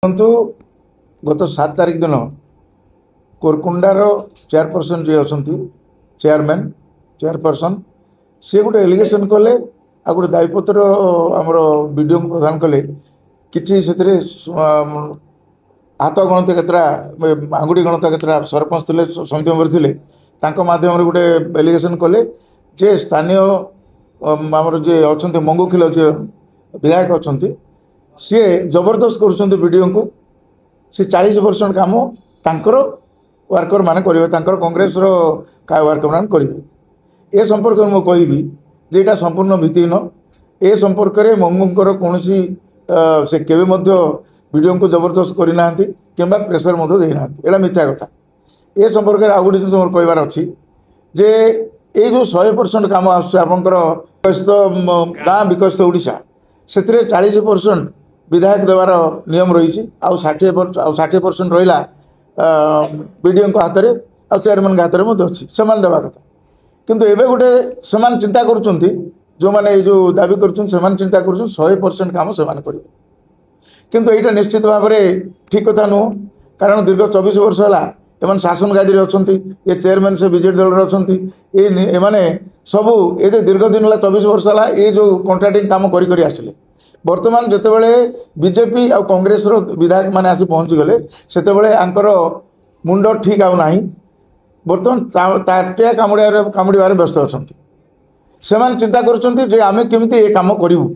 କିନ୍ତୁ ଗତ 7 ତାରିଖ ଦିନ କୋରକୁଣ୍ଡାର ଚେୟାରପର୍सन ଯିଏ ଅଛନ୍ତି ଚେୟାରମ୍ୟାନ୍ ଚେୟାରପର୍सन ସେ ଗୋଟେ ଏଲିଗେସନ୍ କଲେ ଆଉ ଗୋଟେ ଦାୟୀପତ୍ର ଆମର ବିଡିଓଙ୍କୁ ପ୍ରଦାନ କଲେ କିଛି ସେଥିରେ ହାତ ଗଣତି କେତେଟା ଆଙ୍ଗୁଠି ଗଣତା କେତେଟା ସରପଞ୍ଚ ଥିଲେ ସମିତି ମେମ୍ବର ଥିଲେ ତାଙ୍କ ମାଧ୍ୟମରେ ଗୋଟେ ଏଲିଗେସନ୍ କଲେ ଯେ ସ୍ଥାନୀୟ ଆମର ଯିଏ ଅଛନ୍ତି ମଙ୍ଗୁଖିଲ ଯିଏ ବିଧାୟକ ଅଛନ୍ତି सी जबरदस्त कर वीडियो को सी 40% काम तांकर वर्कर मान करेंगे कांग्रेस वर्कर मान करेंगे ए संपर्क में कहबी जे एटा संपूर्ण भित्तिहीन ए संपर्क में मंगूर कौन से केवे वीडियो को जबरदस्त करना कि प्रेसर देना एटा मिथ्या कथा ए संपर्क में आउ गोटे जिन मोर कहबार अच्छी जे ये जो 100% काम आपर विकसित गाँ विकसित ओडिशा से 40% विधायक देवार नियम रही आउ 60% रहा बीडीओ हाथ में आउ चेयरमैन हाथ में अच्छी से देवा कथा किंतु एबे गोटे से चिंता कर जो मैंने जो दाबी कर चिंता कर 100% काम से करेंगे किंतु यहाँ निश्चित भाव में ठीक कथा नुह कारण दीर्घ 24 वर्ष है एम शासन गादी अच्छा ये चेयरमैन से बीजेडी दल अच्छा सबू ये दीर्घ दिन है 24 वर्ष है ये जो कंट्राक्टिंग काम करी आसिले बर्तमान जितेबाला बीजेपी आ कांग्रेस विधायक मैंने आसी पहुँची गले से मुंड ठीक आउ ना बर्तमान ताटिया कामुड़ार व्यस्त अच्छा से चिंता कर आम केमी ये कम करूँ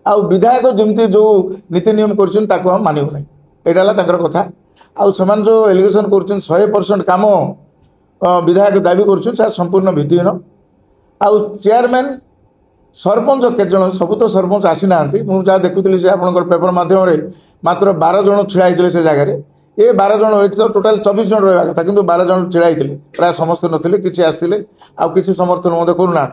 आ विधायक जमी जो नीति नियम कर मानव ना यहाँ कथा आउ जो एलिगेशन कर 100% काम विधायक दाबी कर संपूर्ण भित्तिहीन आउ चेयरमैन सरपंच केत जन सबू तो सरपंच आसी ना मुझे देखुली से आप पेपर मध्यम मात्र 12 जन छिड़ा होते से जगह ये 12 जन ये तो टोटाल 24 जन रहा कथा किंतु 12 जन छिड़ा होते प्राय समस्ते नथिले किसी आसते आउ किसी समर्थन करूना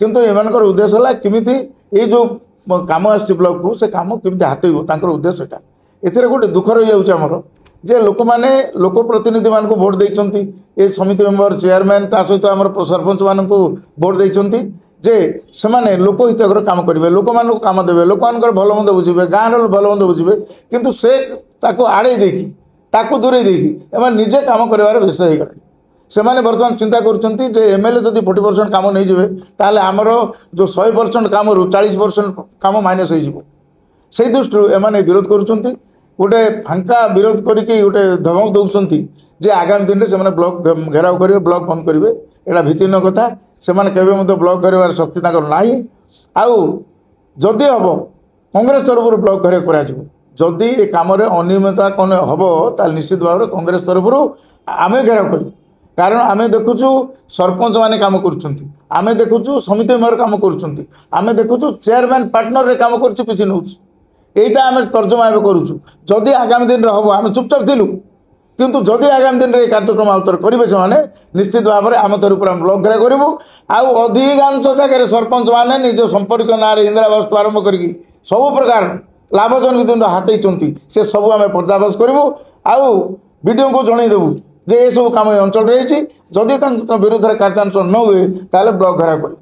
किंतु एम उद्देश्य है किमिति ये जो काम आसी ब्लॉक को से काम केमी हाथ उद्देश्य एटा एथिरे गोटे दुख रही जाऊँगी जे लोक माने लोक प्रतिनिधि मान को भोट देइचंती ए समिति मेंबर चेयरमैन ता सहित आमर सरपंच मान को भोट देइचंती जे सेमाने लोक हितकर काम करेंगे लोक मान को काम देवे लोक मान भल मंद बुझे गाँव भल मंद बुझे किंतु से ताको आड़े देकी ताको दूरे देकी एम निजे काम कर व्यस्त हो गले से बर्तमान चिंता कर एमएलए जदि 40% काम नहीं जाए ताले आमर जो 100% काम 40% काम माइनस हो दृष्टि एम विरोध कर गोटे फांका विरोध करके गोटे धमक दौरान जे आगामी दिन में से ब्लॉक घेराव करेंगे ब्लॉक बंद करेंगे यहाँ भित्तिहीन कथा से ब्लॉक कर शक्ति ना आउ जदि हम कांग्रेस तरफ ब्लॉक घर करी ये कम अनियमितता कौन हम ताल निश्चित भाव में कांग्रेस तरफ आम घेराव कर कारण आम देखुचु सरपंच मैंने काम कर देखुचु समिति मेयर काम कर देखुचु चेयरमैन पार्टनर रे काम कर पिछी नौ यहीटा आम तर्जमा करुचु जदि आगामी दिन हम आम चुपचाप थिलु किंतु जदि आगामी दिन में कार्यक्रम आउतर करेंगे से निश्चित भाव में आम तरफ आम ब्लॉक घेरा करूँ आउ अधिकांश जगह सरपंच मैंने निज संपर्क ना इंदिरावास तो आरंभ कर सब प्रकार लाभजनक दिन हाथी से सब आम पर्दाफाश करूँ आउ बीडीओ को जनईदेवु जे ये सब कम अंचल रही जदि विरुद्ध कार्यानुष्ठान न हुए ताले ब्लॉक घेरा करूँ।